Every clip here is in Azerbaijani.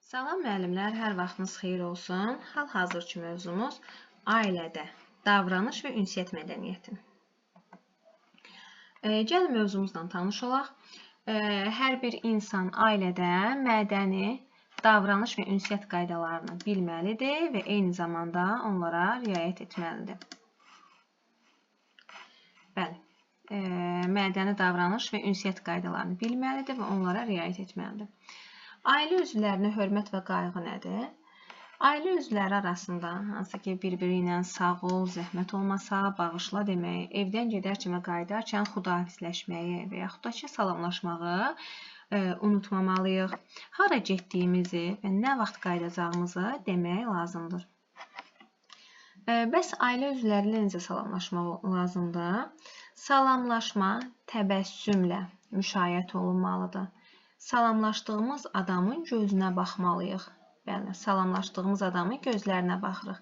Salam müəllimlər, hər vaxtınız xeyir olsun. Hal-hazırki mövzumuz ailədə davranış və ünsiyyət mədəniyyəti. Gəlin mövzumuzla tanış olaq. Hər bir insan ailədə mədəni davranış və ünsiyyət qaydalarını bilməlidir və eyni zamanda onlara riayət etməlidir. Bəli, mədəni davranış və ünsiyyət qaydalarını bilməlidir və onlara riayət etməlidir. Ailə üzvlərinə hörmət və qayğı nədir? Ailə üzvləri arasında hansı ki bir-biri ilə sağ ol, zəhmət olmasa, bağışla deməyi, evdən gedərkən və qayıdarkən xudahafizləşməyi və yaxud da ki salamlaşmağı unutmamalıyıq. Hara getdiyimizi və nə vaxt qayıdacağımızı demək lazımdır. Bəs ailə üzvləri ilə necə salamlaşmaq lazımdır? Salamlaşma təbəssümlə müşayiət olunmalıdır. Salamlaşdığımız adamın gözünə baxmalıyıq. Bəli, salamlaşdığımız adamın gözlərinə baxırıq.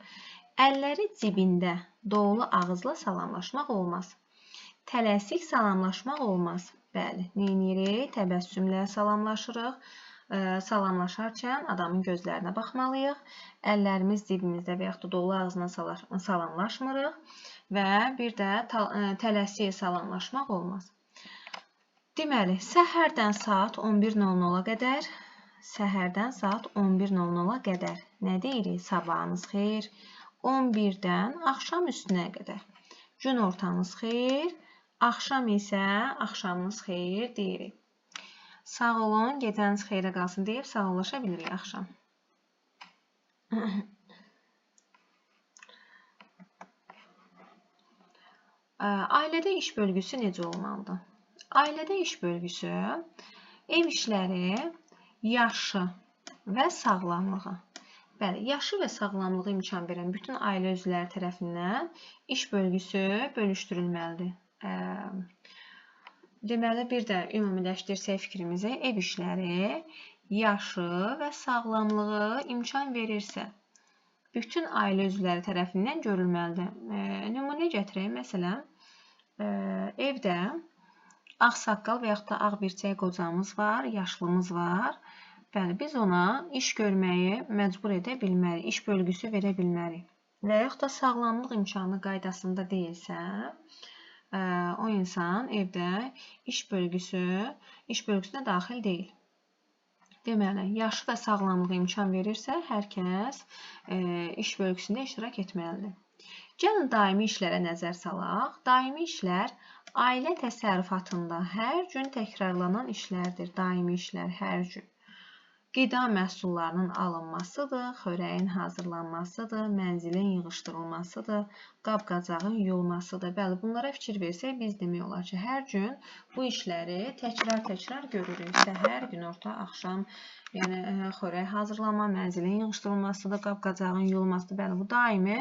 Əlləri cibində dolu ağızla salamlaşmaq olmaz. Tələsik salamlaşmaq olmaz. Bəli, neynirik? Təbəssümlə salamlaşırıq. Salamlaşarkən adamın gözlərinə baxmalıyıq. Əllərimiz cibimizdə və yaxud da dolu ağzına salamlaşmırıq və bir də tələsik salamlaşmaq olmaz. Deməli, səhərdən saat 11:00-a qədər nə deyirik? Sabahınız xeyir. 11-dən axşam üstünə qədər. Gün ortanız xeyir, axşam isə axşamınız xeyir deyirik. Sağ olun, gecəniz xeyrə qalsın deyib sağollaşa bilirik axşam. Ailədə iş bölgüsü necə olmalıdır? Ailədə iş bölgüsü ev işləri, yaşı və sağlamlığı. Bəli, yaşı və sağlamlığı imkan verən bütün ailə üzvləri tərəfindən iş bölgüsü bölüşdürülməlidir. Deməli, bir də ümumiləşdirsək fikrimizi, ev işləri, yaşı və sağlamlığı imkan verirsə, bütün ailə üzvləri tərəfindən görülməlidir. Nümunə gətirək, məsələn, evdə ağsaqqal və yaxud da ağbirçək qocamız var, yaşlımız var. Bəli, biz ona iş görməyi məcbur edə bilmərik, iş bölgüsü verə bilmərik. Və yaxud da sağlamlıq imkanı qaydasında deyilsə, o insan evdə iş bölgüsünə daxil deyil. Deməli, yaşı və sağlamlığı imkan verirsə, hər kəs iş bölgüsündə iştirak etməlidir. Gəlin daimi işlərə nəzər salaq. Daimi işlər ailə təsərrüfatında hər gün təkrarlanan işlərdir. Daimi işlər hər gün. Qida məhsullarının alınmasıdır, xörəyin hazırlanmasıdır, mənzilin yığışdırılmasıdır, qab-qacağın yuyulmasıdır. Bəli, bunlara fikir versək, biz demək olar ki, hər gün bu işləri təkrar görürük. Səhər, günorta, axşam, yəni xörək hazırlanma, mənzilin yığışdırılmasıdır, qab-qacağın yuyulmasıdır. Bəli, bu daimi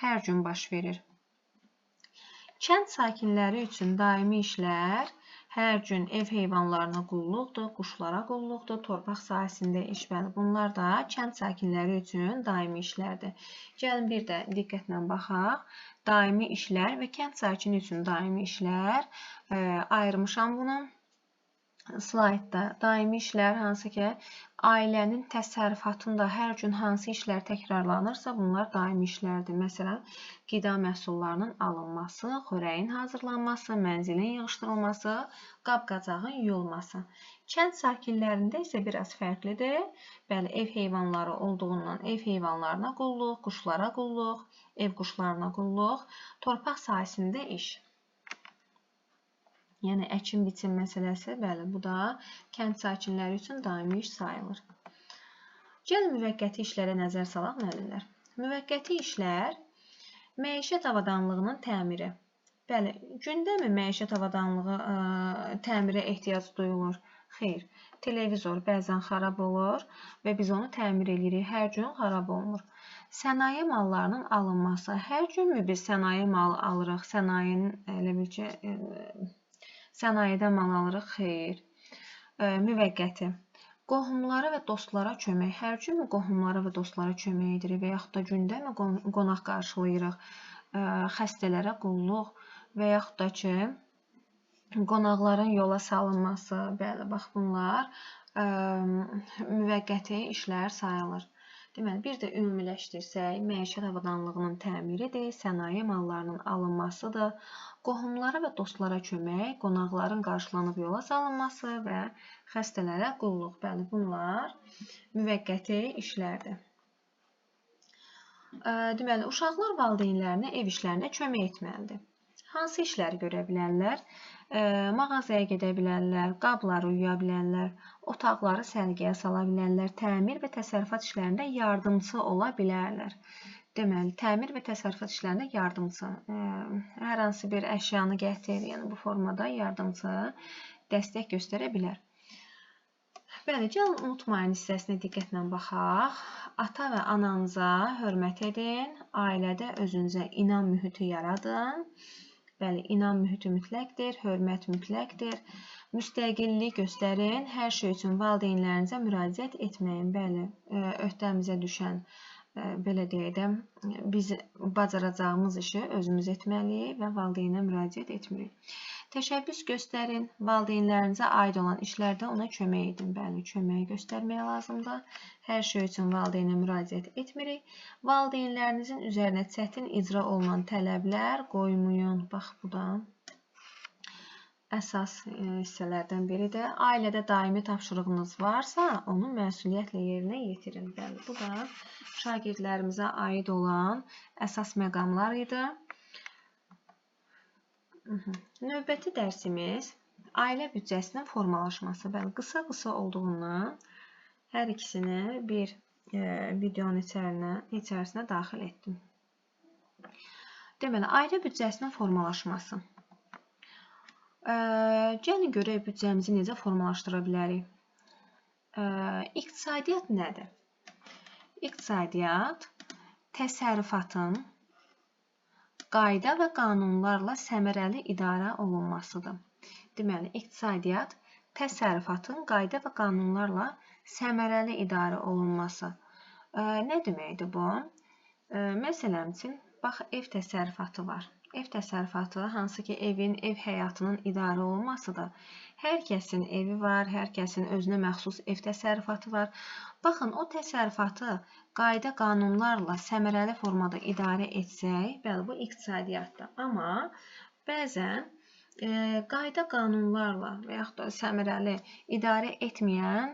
hər gün baş verir. Kənd sakinləri üçün daimi işlər hər gün ev heyvanlarına qulluqdur, quşlara qulluqdur, torpaq sahəsində iş. Bəli, bunlar da kənd sakinləri üçün daimi işlərdir. Gəlin bir də diqqətlə baxaq. Daimi işlər və kənd sakini üçün daimi işlər. Ayırmışam bunu. Slaydda daimi işlər hansı ki, ailənin təsərrüfatında hər gün hansı işlər təkrarlanırsa, bunlar daimi işlərdir. Məsələn, qida məhsullarının alınması, xörəyin hazırlanması, mənzilin yığışdırılması, qab-qacağın yuyulması. Kənd sakinlərində isə biraz fərqlidir. Bəli, ev heyvanları olduğundan ev heyvanlarına qulluq, quşlara qulluq, ev quşlarına qulluq, torpaq sahəsində iş. Yəni, əkin-biçin məsələsi, bəli, bu da kənd sakinləri üçün daimi iş sayılır. Gəlin müvəqqəti işlərə nəzər salaq, müəllimlər. Müvəqqəti işlər məişət avadanlığının təmiri. Bəli, gündəmi məişət avadanlığı təmirə ehtiyac duyulur? Xeyr, televizor bəzən xarab olur və biz onu təmir edirik, hər gün xarab olmur. Sənaye mallarının alınması, hər günmü biz sənaye malı alırıq? Sənayedən mal alırıq, xeyr. Müvəqqəti. Qohumlara və dostlara kömək. Hər günmü qohumlara və dostlara kömək edirik və yaxud da gündəmi qonaq qarşılayırıq? Xəstələrə qulluq və yaxud da ki, qonaqların yola salınması. Bəli, bax bunlar müvəqqəti işlər sayılır. Deməli, bir də ümumiləşdirsək, məişət avadanlığının təmiridir, sənaye mallarının alınmasıdır, qohumlara və dostlara kömək, qonaqların qarşılanıb yola salınması və xəstələrə qulluq. Bəli, bunlar müvəqqəti işlərdir. Deməli, uşaqlar valideynlərinə ev işlərinə kömək etməlidir. Hansı işləri görə bilərlər? Mağazaya gedə bilərlər, qabları yuya bilərlər, otaqları səliqəyə sala bilərlər, təmir və təsərrüfat işlərində yardımçı ola bilərlər. Deməli, təmir və təsərrüfat işlərində yardımçı, hər hansı bir əşyanı gətir, yəni bu formada yardımçı dəstək göstərə bilər. Bəli, gəlin unutmayın hissəsinə diqqətlə baxaq. Ata və ananıza hörmət edin, ailədə özünüzə inam mühiti yaradın. Bəli, inam mühiti mütləqdir, hörmət mütləqdir. Müstəqillik göstərin, hər şey üçün valideynlərinizə müraciət etməyin. Bəli, öhdəmizə düşən, belə deyək də, biz bacaracağımız işi özümüz etməliyik və valideynə müraciət etmirik. Təşəbbüs göstərin, valideynlərinizə aid olan işlərdə ona kömək edin. Bəli, kömək göstərmək lazımdır. Hər şey üçün valideynə müraciət etmirik. Valideynlərinizin üzərinə çətin icra olunan tələblər qoymayın. Bax, bu da əsas hissələrdən biridir. Ailədə daimi tapşırığınız varsa, onu məsuliyyətlə yerinə yetirin. Bəli, bu da şagirdlərimizə aid olan əsas məqamlar idi. Növbəti dərsimiz ailə büdcəsinin formalaşması. Bəli, qısa olduğundan hər ikisini bir videonun içərisinə daxil etdim. Deməli, ailə büdcəsinin formalaşması. Gəlin görək büdcəmizi necə formalaşdıra bilərik. İqtisadiyyat nədir? İqtisadiyyat təsərrüfatın qayda və qanunlarla səmərəli idarə olunmasıdır. Deməli, iqtisadiyyat təsərrüfatın qayda və qanunlarla səmərəli idarə olunması. Nə deməkdir bu? Məsələn üçün, bax, ev təsərrüfatı var. Ev təsərrüfatı hansı ki, evin, ev həyatının idarə olunmasıdır. Hər kəsin evi var, hər kəsin özünə məxsus ev təsərrüfatı var. Baxın, o təsərrüfatı qayda qanunlarla səmərəli formada idarə etsək, bəli, bu iqtisadiyyatdır. Amma bəzən qayda qanunlarla və yaxud da səmərəli idarə etməyən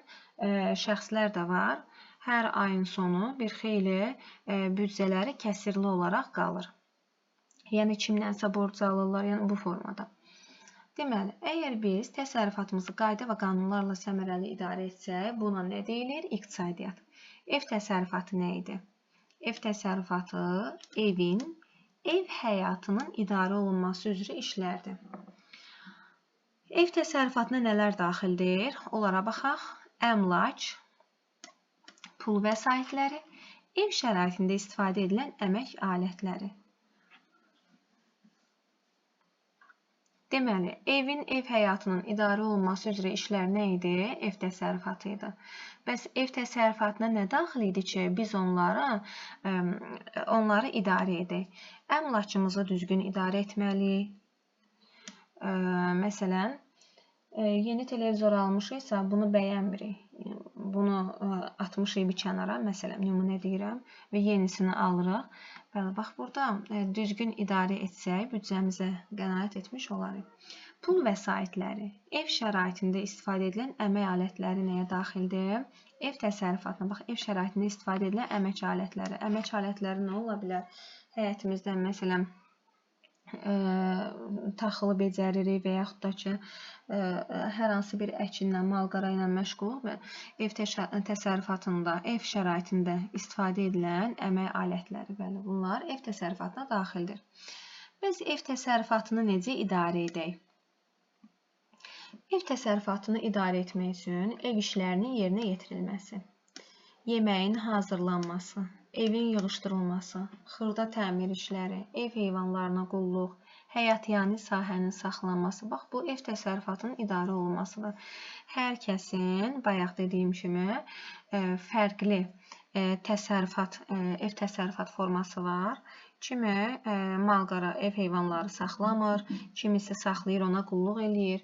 şəxslər də var. Hər ayın sonu bir xeyli büdcələri kəsirli olaraq qalır. Yəni, kimdənsə borc alırlar, yəni bu formada. Deməli, əgər biz təsərrüfatımızı qayda və qanunlarla səmərəli idarə etsək, buna nə deyilir? İqtisadiyyat. Ev təsərrüfatı nə idi? Ev təsərrüfatı evin, ev həyatının idarə olunması üzrə işlərdir. Ev təsərrüfatına nələr daxildir? Onlara baxaq. Əmlak, pul vəsaitləri, ev şəraitində istifadə edilən əmək alətləri. Deməli, evin, ev həyatının idarə olunması üzrə işlər nə idi? Ev təsərrüfatı idi. Bəs ev təsərrüfatına nə daxil idi ki, biz onları idarə edək? Əmlakımızı düzgün idarə etməliyik. Məsələn, yeni televizor almışıqsa, bunu bəyənmirik. Bunu atmışıq bir kənara, məsələn, nümunə deyirəm və yenisini alırıq. Bəli, bax, burada düzgün idarə etsək, büdcəmizə qənaət etmiş olarıq. Pul vəsaitləri, ev şəraitində istifadə edilən əmək alətləri nəyə daxildir? Ev təsərrüfatına, bax, ev şəraitində istifadə edilən əmək alətləri. Əmək alətləri nə ola bilər? Həyətimizdən, məsələn, taxılı becəririk və yaxud da ki, hər hansı bir əkinlə, malqara ilə məşğul və ev təsərrüfatında, ev şəraitində istifadə edilən əmək alətləri. Bəli, bunlar ev təsərrüfatına daxildir. Biz ev təsərrüfatını necə idarə edək? Ev təsərrüfatını idarə etmək üçün ev işlərinin yerinə yetirilməsi, yeməyin hazırlanması, evin yığışdırılması, xırda təmir işləri, ev heyvanlarına qulluq, həyatyani sahənin saxlanması. Bax, bu ev təsərrüfatının idarə olunmasıdır. Hər kəsin, bayaq dediyim kimi, fərqli ev təsərrüfat forması var. Kimi malqara ev heyvanları saxlamır, kimisi saxlayır, ona qulluq eləyir.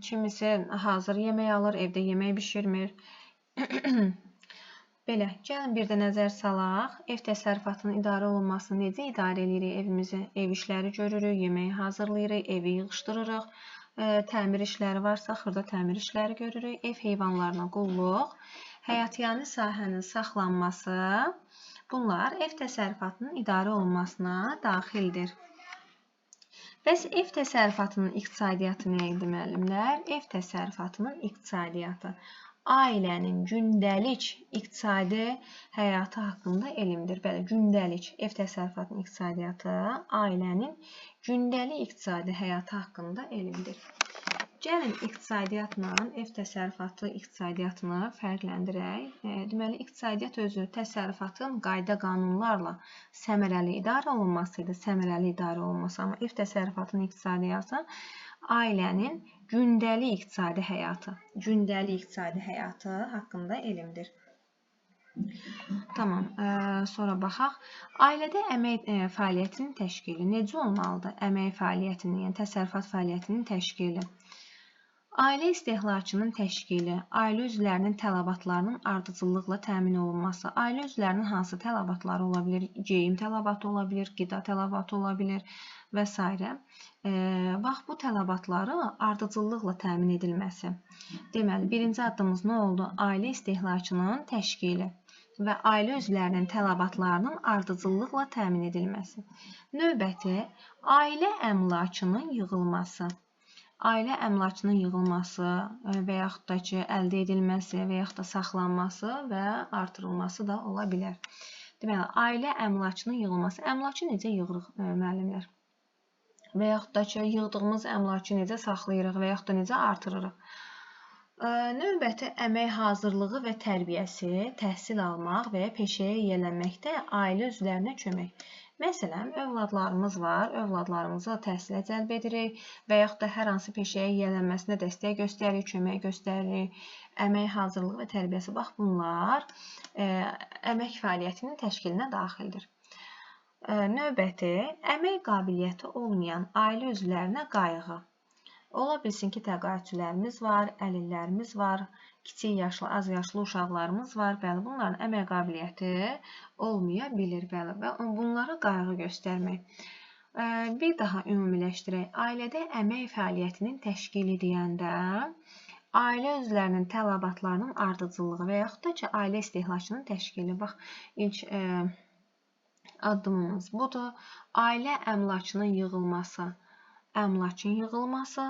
kimisi hazır yemək alır, evdə yemək bişirmir. Belə, gəlin bir də nəzər salaq. Ev təsərrüfatının idarə olunmasını necə idarə edirik? Evimizi, ev işləri görürük, yeməyi hazırlayırıq, evi yığışdırırıq. Təmir işləri varsa, xırda təmir işləri görürük. Ev heyvanlarına qulluq, həyatiyani sahənin saxlanması, bunlar ev təsərrüfatının idarə olunmasına daxildir. Bəs ev təsərrüfatının iqtisadiyyatı nə idi, müəllimlər? Ev təsərrüfatının iqtisadiyyatı ailənin gündəlik iqtisadi həyatı haqqında elmdir. Bəli, gündəlik ev təsərrüfatının iqtisadiyyatı ailənin gündəlik iqtisadi həyatı haqqında elmdir. Gəlin iqtisadiyyatla ev təsərrüfatı iqtisadiyyatını fərqləndirək. Deməli, iqtisadiyyat özü təsərrüfatın qayda qanunlarla səmərəli idarə olunması idi, səmərəli idarə olunması. Amma ev təsərrüfatının iqtisadiyyatı ailənin gündəlik iqtisadi həyatı haqqında elmdir. Tamam, sonra baxaq. Ailədə əmək fəaliyyətinin təşkili necə olmalıdır? Əmək fəaliyyətinin, yəni təsərrüfat fəaliyyətinin təşkili. Ailə istehlakının təşkili, ailə üzvlərinin tələbatlarının ardıcıllıqla təmin olunması. Ailə üzvlərinin hansı tələbatları ola bilir? Geyim tələbatı ola bilir, qida tələbatı ola bilir və s. Bax, bu tələbatları ardıcıllıqla təmin edilməsi. Deməli, birinci addımımız nə oldu? Ailə istehlakının təşkili və ailə üzvlərinin tələbatlarının ardıcıllıqla təmin edilməsi. Növbəti, ailə əmlakının yığılması. Ailə əmlakının yığılması və yaxud da ki, əldə edilməsi və yaxud da saxlanması və artırılması da ola bilər. Deməli, ailə əmlakının yığılması. Əmlakı necə yığırıq, müəllimlər? Və yaxud da ki, yığdığımız əmlakı necə saxlayırıq və yaxud da necə artırırıq? Növbəti, əmək hazırlığı və tərbiyəsi, təhsil almaq və peşəyə yiyələnməkdə ailə üzvlərinə kömək. Məsələn, övladlarımız var, övladlarımızı təhsilə cəlb edirik və yaxud da hər hansı peşəyə yiyələnməsinə dəstək göstəririk, kömək göstəririk. Əmək hazırlığı və tərbiyəsi, bax bunlar əmək fəaliyyətinin təşkilinə daxildir. Növbəti, əmək qabiliyyəti olmayan ailə üzvlərinə qayğı. Ola bilsin ki, təqaüdçülərimiz var, əlillərimiz var, kiçik yaşlı, az yaşlı uşaqlarımız var. Bəli, bunların əmək qabiliyyəti olmaya bilir. Bəli, və bunlara qayğı göstərmək. Bir daha ümumiləşdirək. Ailədə əmək fəaliyyətinin təşkili deyəndə ailə üzvlərinin tələbatlarının ardıcıllığı və yaxud da ki, ailə istehlakının təşkili. Bax, ilk addımımız budur. Ailə əmlakının yığılması. Əmlakın yığılması,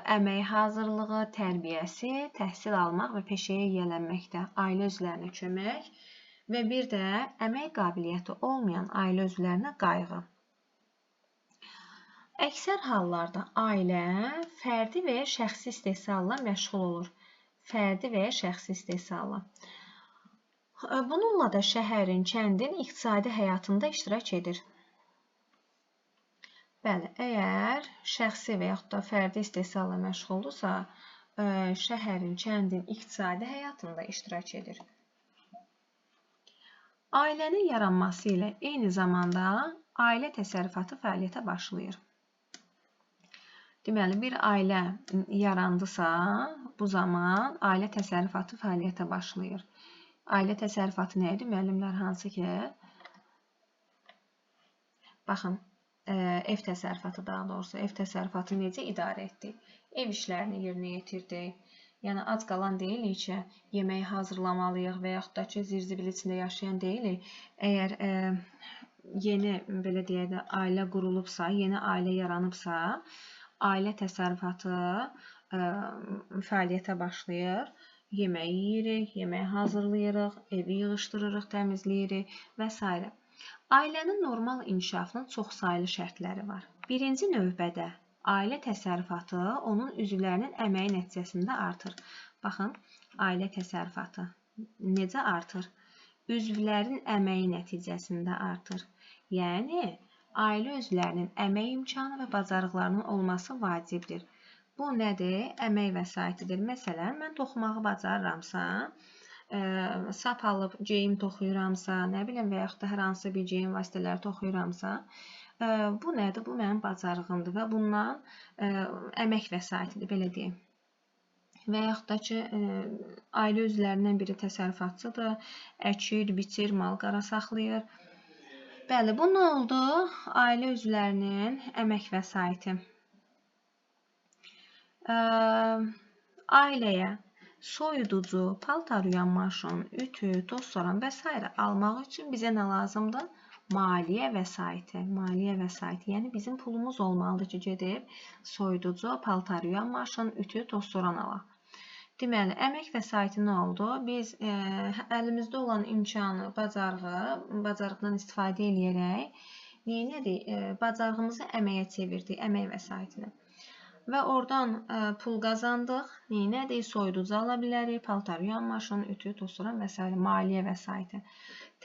əmək hazırlığı, tərbiyəsi, təhsil almaq və peşəyə yiyələnməkdə ailə üzvlərinə kömək və bir də əmək qabiliyyəti olmayan ailə üzvlərinə qayğı. Əksər hallarda ailə fərdi və ya şəxsi istehsalla məşğul olur. Fərdi və ya şəxsi istehsalla. Bununla da şəhərin, kəndin iqtisadi həyatında iştirak edir. Bəli, əgər şəxsi və yaxud da fərdi istehsalla məşğuldursa, şəhərin, kəndin iqtisadi həyatında iştirak edir. Ailənin yaranması ilə eyni zamanda ailə təsərrüfatı fəaliyyətə başlayır. Deməli, bir ailə yarandısa, bu zaman ailə təsərrüfatı fəaliyyətə başlayır. Ailə təsərrüfatı nə idi, müəllimlər? Hansı ki, baxın, ev təsərrüfatı daha doğrusu, ev təsərrüfatını necə idarə etdik? Ev işlərini yerinə yetirdik. Yəni, ac qalan deyilik ki, yeməyi hazırlamalıyıq və yaxud da ki, zirzibil içində yaşayan deyilik. Əgər yeni, belə deyək də, ailə qurulubsa, yeni ailə yaranıbsa, ailə təsərrüfatı fəaliyyətə başlayır. Yemək yeyirik, yemək hazırlayırıq, evi yığışdırırıq, təmizləyirik və s. Ailənin normal inkişafının çoxsaylı şərtləri var. Birinci növbədə ailə təsərrüfatı onun üzvlərinin əməyi nəticəsində artır. Baxın, ailə təsərrüfatı necə artır? Üzvlərin əməyi nəticəsində artır. Yəni, ailə üzvlərinin əmək imkanı və bacarıqlarının olması vacibdir. Bu nədir? Əmək vəsaitidir. Məsələn, mən toxumağı bacarıramsa, sap alıb geyim toxuyuramsa, nə bilim və yaxud da hər hansı bir geyim vasitələri toxuyuramsa, Bu nədir? Bu mənim bacarığımdır və bundan əmək vəsaitidir, belə deyim. Və yaxud da ki, ailə üzvlərindən biri təsərrüfatçıdır, əkir, biçir, mal-qara saxlayır. Bəli, bu nə oldu? Ailə üzvlərinin əmək vəsaiti. Ailəyə soyuducu, paltar yuyan maşın, ütü, toz soran və s. almaq üçün bizə nə lazımdır? Maliyyə vəsaiti. Maliyyə vəsaiti. Yəni bizim pulumuz olmalıdır ki, gedib soyuducu, paltar yuyan maşın, ütü, toz soran alaq. Deməli, əmək vəsaiti nə oldu? Biz əlimizdə olan imkanı, bacarıqdan istifadə edərək neylədik? Bacarığımızı əməyə çevirdik, əmək vəsaitini. Və oradan pul qazandıq. Neylədik? Soyuducu ala bilərik, paltar yuyan maşın, ütü, toz soran və s. maliyyə vəsaiti.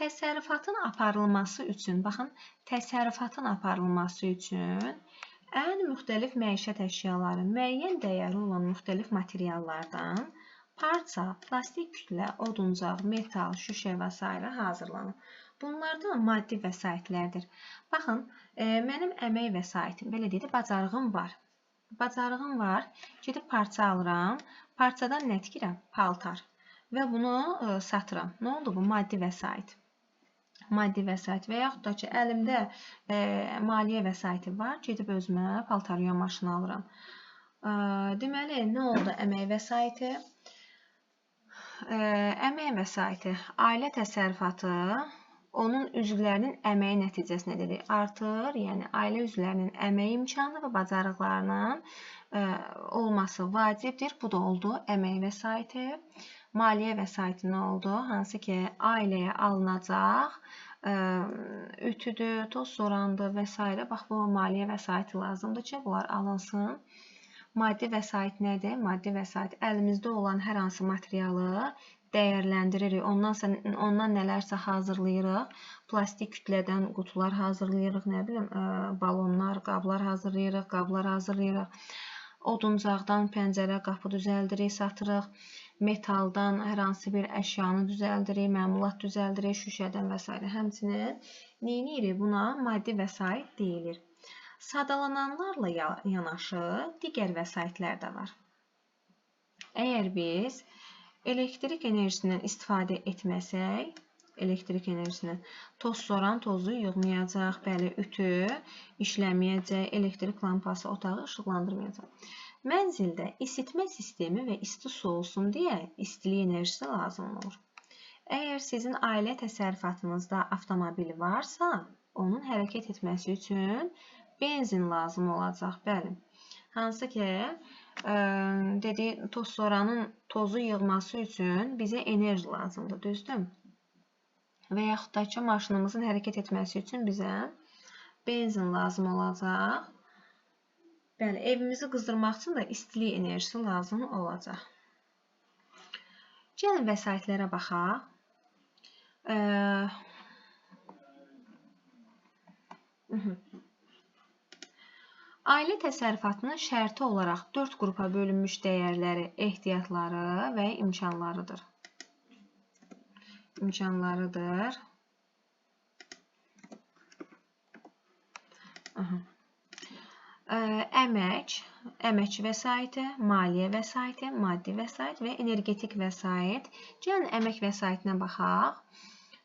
Təsərrüfatın aparılması üçün, baxın, təsərrüfatın aparılması üçün ən müxtəlif məişət əşyaları, müəyyən dəyəri olan müxtəlif materiallardan parça, plastik kütlə, oduncaq, metal, şüşə və s. hazırlanır. Bunlar da maddi vəsaitlərdir. Baxın, mənim əmək vəsaitim, belə deyək, bacarığım var. Bacarığım var, gedib parça alıram, parçadan nə tikirəm? Paltar. Və bunu satıram. Nə oldu bu? Maddi vəsait. Maddi vəsait və yaxud da ki, əlimdə maliyyə vəsaiti var, gedib özümə paltar yuyan maşını alıram. Deməli, nə oldu əmək vəsaiti? Əmək vəsaiti, ailə təsərrüfatı onun üzvlərinin əməyi nəticəsində dedik, artır, yəni ailə üzvlərinin əmək imkanı və bacarıqlarının olması vacibdir. Bu da oldu əmək vəsaiti. Maliyyə vəsaiti nə oldu? Hansı ki, ailəyə alınacaq ütüdür, toz sorandır və s. Bax, bu maliyyə vəsaiti lazımdır ki, bunlar alınsın. Maddi vəsait nədir? Maddi vəsait əlimizdə olan hər hansı materialı dəyərləndiririk. Ondan nələrsə hazırlayırıq. Plastik kütlədən qutular hazırlayırıq, nə bilim, balonlar, qablar hazırlayırıq. Oduncaqdan pəncərə, qapı düzəldirik, satırıq. Metaldan hər hansı bir əşyanı düzəldirik, məmulat düzəldirik, şüşədən və s. Həmçinin neyləyirik? Buna maddi vəsait deyilir. Sadalananlarla yanaşı digər vəsaitlər də var. Əgər biz elektrik enerjisindən istifadə etməsək, elektrik enerjisindən toz soran tozu yığmayacaq, bəli, ütü işləməyəcək, elektrik lampası otağı işıqlandırmayacaq. Mənzildə isitmə sistemi və isti su olsun deyə istilik enerjisi lazım olur. Əgər sizin ailə təsərrüfatınızda avtomobil varsa, onun hərəkət etməsi üçün benzin lazım olacaq, bəli. Hansı ki, toz soranın tozu yığması üçün bizə enerji lazımdır, düzdür? Və yaxud da ki, maşınımızın hərəkət etməsi üçün bizə benzin lazım olacaq. Bəli, evimizi qızdırmaq üçün də istilik enerjisi lazım olacaq. Gəlin vəsaitlərə baxaq. Ailə təsərrüfatının şərti olaraq 4 qrupa bölünmüş dəyərləri, ehtiyatları və imkanlarıdır. Əmək vəsaiti, maliyyə vəsaiti, maddi vəsait və energetik vəsait. Gəlin əmək vəsaitinə baxaq.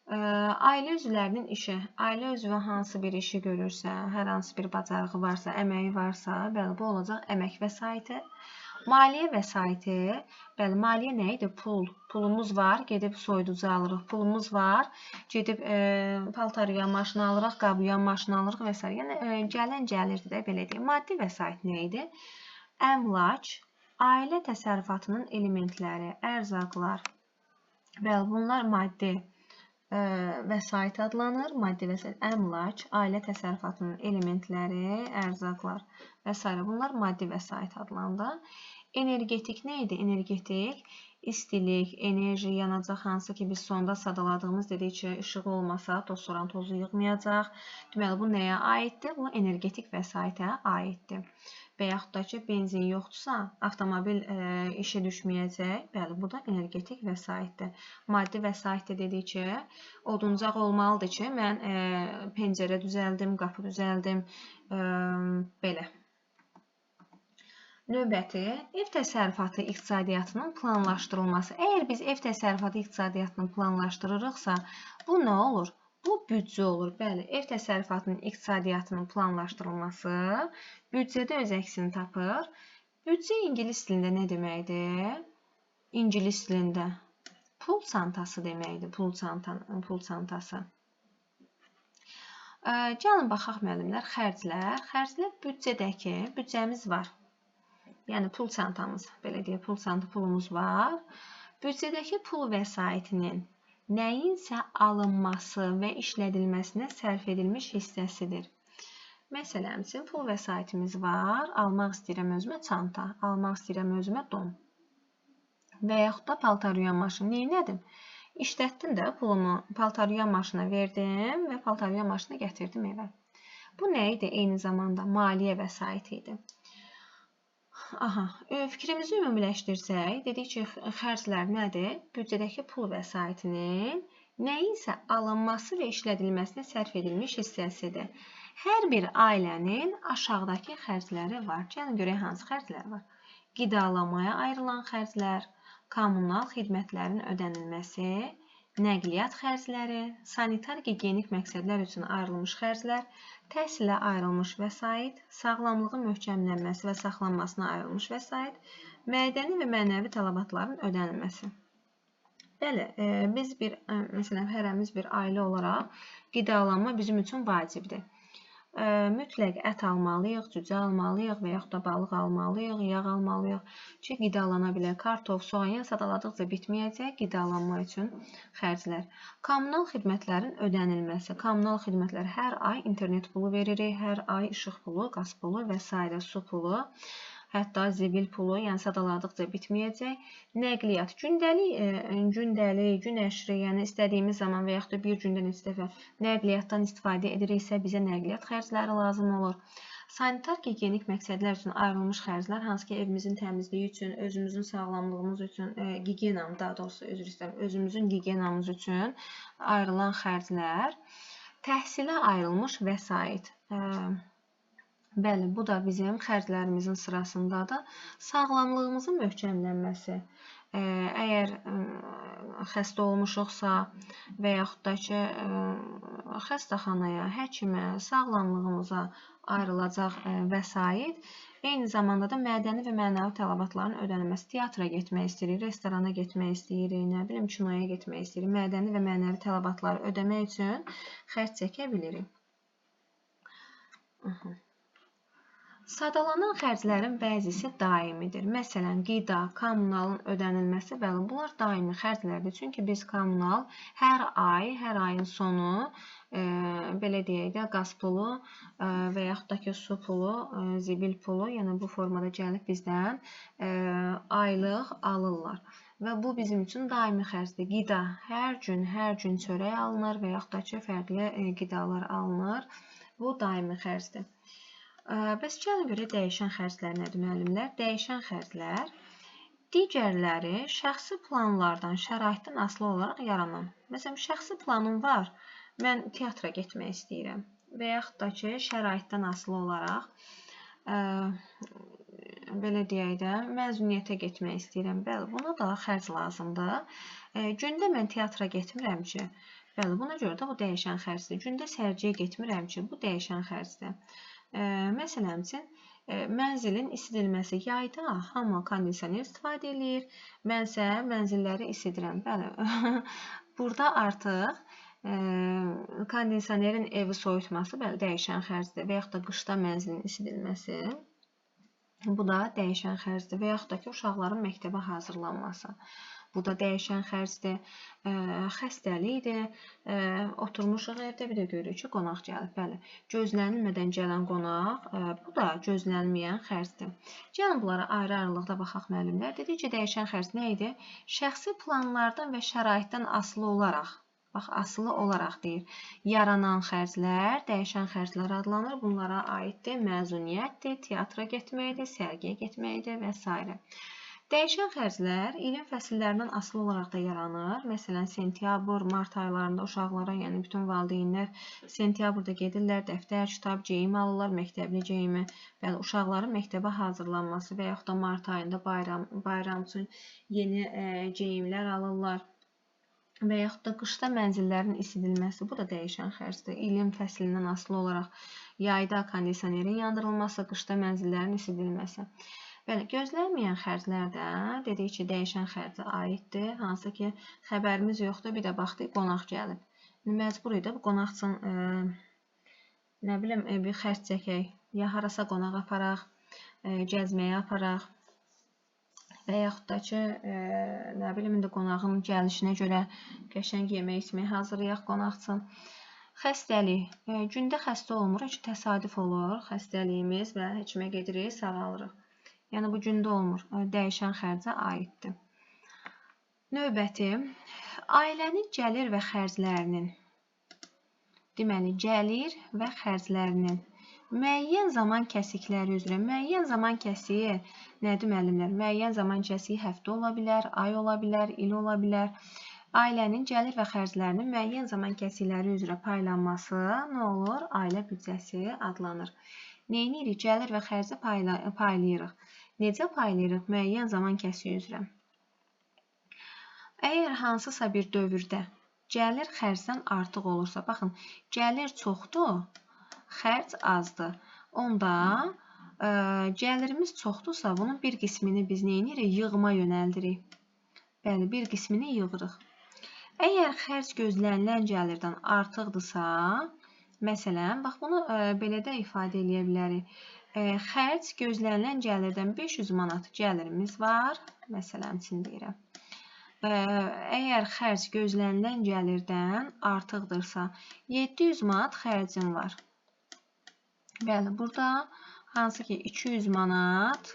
Ailə üzvlərinin işi, ailə üzvü hansı bir işi görürsə, hər hansı bir bacarığı varsa, əməyi varsa, bəli, bu olacaq əmək vəsaiti. Maliyyə vəsaiti, bəli, maliyyə nə idi? Pulumuz var, gedib soyuducu alırıq. Pulumuz var, gedib paltar yuyan maşını alırıq, qab yuyan maşını alırıq və s. Yəni, gələn gəlirdi də, belə deyək. Maddi vəsait nə idi? Əmlac, ailə təsərrüfatının elementləri, ərzaqlar. Bəli, bunlar maddi vəsait adlanır. Maddi vəsait, əmlac, ailə təsərrüfatının elementləri, ərzaqlar və s. Bunlar maddi vəsait adlanır. Energetik nə idi? Energetik, istilik, enerji, yanacaq, hansı ki biz sonda sadaladığımız dedik ki, işığı olmasa toz soran tozu yığmayacaq. Deməli, bu nəyə aiddir? Bu energetik vəsaitə aiddir. və yaxud da ki, benzin yoxdursa, avtomobil işə düşməyəcək. Bəli, bu da energetik vəsaitdir. Maddi vəsait də dedik ki, oduncaq olmalıdır ki, mən pəncərə düzəldim, qapı düzəldim, belə. Növbəti, ev təsərrüfatı iqtisadiyyatının planlaşdırılması. Əgər biz ev təsərrüfatı iqtisadiyyatını planlaşdırırıqsa, bu nə olur? Bu büdcə olur. Bəli, ev təsərrüfatının iqtisadiyyatının planlaşdırılması büdcədə öz əksini tapır. Büdcə ingilis dilində nə deməkdir? İngilis dilində pul çantası deməkdir. Pul çantası. Gəlin baxaq müəllimlər, xərclər. Xərclər büdcədəki, büdcəmiz var. Yəni pul çantamız, belə deyək, pulumuz var. Büdcədəki pul vəsaitinin nəyinsə alınması və işlədilməsinə sərf edilmiş hissəsidir. Məsələn, pul vəsaitimiz var. Almaq istəyirəm özümə çanta, almaq istəyirəm özümə don. Və yaxud da paltaryuyan maşını. Neynədim? İşlətdim də pulumu paltaryuyan maşına verdim və paltaryuyan maşını gətirdim evə. Bu nə idi? Eyni zamanda maliyyə vəsaiti idi. Fikrimizi ümumiləşdirsək, dedik ki, xərclər nədir? Büdcədəki pul vəsaitinin nəyinsə alınması və işlədilməsinə sərf edilmiş hissəsidir. Hər bir ailənin aşağıdakı xərcləri var. Gəlin görək hansı xərclər var. Qidalamaya ayrılan xərclər, kommunal xidmətlərin ödənilməsi, nəqliyyat xərcləri, sanitar-gigiyenik məqsədlər üçün ayrılmış xərclər, təhsilə ayrılmış vəsait, sağlamlığın möhkəmlənməsi və saxlanmasına ayrılmış vəsait, mədəni və mənəvi tələbatların ödənilməsi. Bəli, biz məsələn, hərəmiz bir ailə olaraq qidalanma bizim üçün vacibdir. Mütləq ət almalıyıq, cücə almalıyıq və yaxud da balıq almalıyıq, yağ almalıyıq ki, qidalana bilər. Kartof, soğan, yəni sadaladıqca bitməyəcək qidalanma üçün xərclər. Kommunal xidmətlərin ödənilməsi. Kommunal xidmətlər hər ay internet pulu veririk, hər ay işıq pulu, qaz pulu və s. su pulu. Hətta zibil pulu, yəni sadaladıqca bitməyəcək. Nəqliyyat, gündəlik, gün əşri, yəni istədiyimiz zaman və yaxud da bir gündə neçə dəfə nəqliyyatdan istifadə ediriksə, bizə nəqliyyat xərcləri lazım olur. Sanitar-gigiyenik məqsədlər üçün ayrılmış xərclər, hansı ki, evimizin təmizliyi üçün, özümüzün sağlamlığımız üçün, özümüzün gigiyenamız üçün ayrılan xərclər. Təhsilə ayrılmış vəsait. Bəli, bu da bizim xərclərimizin sırasındadır. Sağlamlığımızın möhkəmlənməsi. Əgər xəstə olmuşuqsa və yaxud da ki, xəstəxanaya, həkimə, sağlamlığımıza ayrılacaq vəsait, eyni zamanda da mədəni və mənəvi tələbatların ödənilməsi. Teatra getmək istəyirik, restorana getmək istəyirik, nə bilim, kinoya getmək istəyirik. Mədəni və mənəvi tələbatları ödəmək üçün xərc çəkə bilirik. Sadalanan xərclərin bəzisi daimidir. Məsələn, qida, kommunalın ödənilməsi, bəli, bunlar daimi xərclərdir. Çünki biz kommunal hər ayın sonu, belə deyək də, qaz pulu və yaxud da ki, su pulu, zibil pulu, yəni bu formada gəlib bizdən aylıq alırlar. Və bu bizim üçün daimi xərcdir. Qida, hər gün çörək alınır və yaxud da ki, fərqli qidalar alınır. Bu daimi xərcdir. Bəs gəlin görək dəyişən xərclər nədir, müəllimlər? Dəyişən xərclər digərləri şəxsi planlardan, şəraitdən asılı olaraq yaranan. Məsələn, şəxsi planım var, mən teatra getmək istəyirəm və yaxud da ki, şəraitdən asılı olaraq, belə deyək də, məzuniyyətə getmək istəyirəm. Bəli, buna da xərc lazımdır. Gündə mən teatra getmirəm ki, bəli, buna görə də bu dəyişən xərcdir. Gündə sərgiyə getmirəm ki, bu dəyişən xərcdir. Məsələn üçün, mənzilin isidilməsi. Yayda hamı kondisioner istifadə edir, mənsə mənzilləri isidirəm. Bəli, burada artıq kondisionerin evi soyutması dəyişən xərcdir və yaxud da qışda mənzilin isidilməsi. Bu da dəyişən xərcdir və yaxud da ki, uşaqların məktəbə hazırlanması. Bu da dəyişən xərcdir, xəstəlikdir, oturmuşuq evdə, bir də görürük ki, qonaq gəlib. Bəli, gözlənilmədən gələn qonaq, bu da gözlənməyən xərcdir. Gəlin bunlara ayrı-ayrılıqda baxaq müəllimlər. Dedik ki, dəyişən xərc nə idi? Şəxsi planlardan və şəraitdən asılı olaraq Bax, asılı olaraq deyir. Yaranan xərclər dəyişən xərclər adlanır. Bunlara aiddir məzuniyyətdir, teatra getməkdir, sərgiyə getməkdir və s. Dəyişən xərclər ilin fəsillərindən asılı olaraq da yaranır. Məsələn, sentyabr, mart aylarında uşaqlara, yəni bütün valideynlər sentyabrda gedirlər, dəftər, kitab, geyim alırlar, məktəbli geyimi. Bəli, uşaqların məktəbə hazırlanması və yaxud da mart ayında bayram üçün yeni geyimlər alırlar. Və yaxud da qışda mənzillərin isidilməsi, bu da dəyişən xərcdir. İlin fəslindən asılı olaraq yayda kondisionerin yandırılması, qışda mənzillərin isidilməsi. Bəli, gözlənməyən xərclər də dedik ki, dəyişən xərcə aiddir. Hansı ki, xəbərimiz yoxdur, bir də baxdıq, qonaq gəlib. Məcbur idi, bu qonaq üçün nə bilim, bir xərc çəkək, ya harasa qonaq aparaq, gəzməyə aparaq. Və yaxud da ki, nə bilim, indi qonağın gəlişinə görə qəşəng yemək içmək hazırlayaq qonaq üçün. Xəstəlik. Gündə xəstə olmuruq, ki, təsadüf olur xəstəliyimiz və həkimə gedirik, sağalırıq. Yəni, bu gündə olmur, dəyişən xərcə aiddir. Növbəti, ailənin gəlir və xərclərinin, deməli, gəlir və xərclərinin müəyyən zaman kəsikləri üzrə. Müəyyən zaman kəsiyi nədir, müəllimlər? Müəyyən zaman kəsiyi həftə ola bilər, ay ola bilər, il ola bilər. Ailənin gəlir və xərclərinin müəyyən zaman kəsikləri üzrə paylanması nə olur? Ailə büdcəsi adlanır. Neyinirik? Gəlir və xərci paylayırıq. Necə paylayırıq? Müəyyən zaman kəsiyi üzrə. Əgər hansısa bir dövrdə gəlir xərcdən artıq olursa, baxın, gəlir çoxdur, xərc azdır. Onda gəlirimiz çoxdursa, bunun bir qismini biz neyinirik? Yığıma yönəldirik. Bəli, bir qismini yığırıq. Əgər xərc gözlənilən gəlirdən artıqdırsa, məsələn, bax, bunu belə də ifadə edə bilərik. Xərc gözlənilən gəlirdən 500 manat gəlirimiz var, məsələn üçün deyirəm. Əgər xərc gözlənilən gəlirdən artıqdırsa, 700 manat xərcim var. Bəli, burada hansı ki 200 manat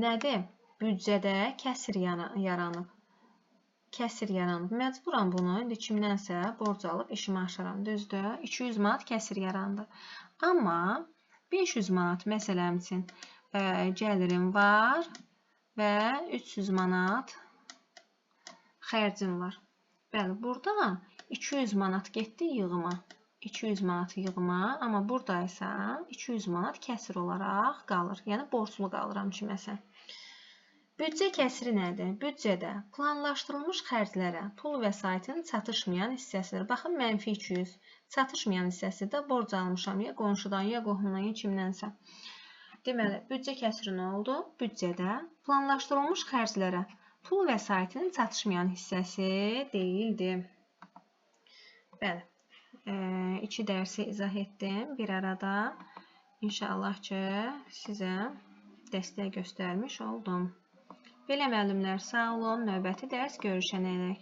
nədir? Büdcədə kəsir yaranıb. Kəsir yaranıb. Məcburam bunu, indi kimdənsə borc alıb işimi aşaram. Düzdür? 200 manat kəsir yarandı. Amma 500 manat məsələm üçün gəlirim var və 300 manat xərcim var. Bəli, burada 200 manat getdi yığıma. 200 manat yığıma, amma burada isə 200 manat kəsir olaraq qalır. Yəni, borclu qalıram kiməsə. Büdcə kəsiri nədir? Büdcədə planlaşdırılmış xərclərə pul vəsaitin çatışmayan hissəsidir. Baxın, mənfi 200. Çatışmayan hissəsi də borc almışam ya qonşudan, ya qohumdan, ya kimdənsə. Deməli, büdcə kəsiri nə oldu? Büdcədə planlaşdırılmış xərclərə pul vəsaitinin çatışmayan hissəsi deyildi. Bəli, 2 dərsi izah etdim bir arada. İnşallah ki, sizə dəstək göstərmiş oldum. Belə müəllimlər, sağ olun. Növbəti dərs görüşənəyək.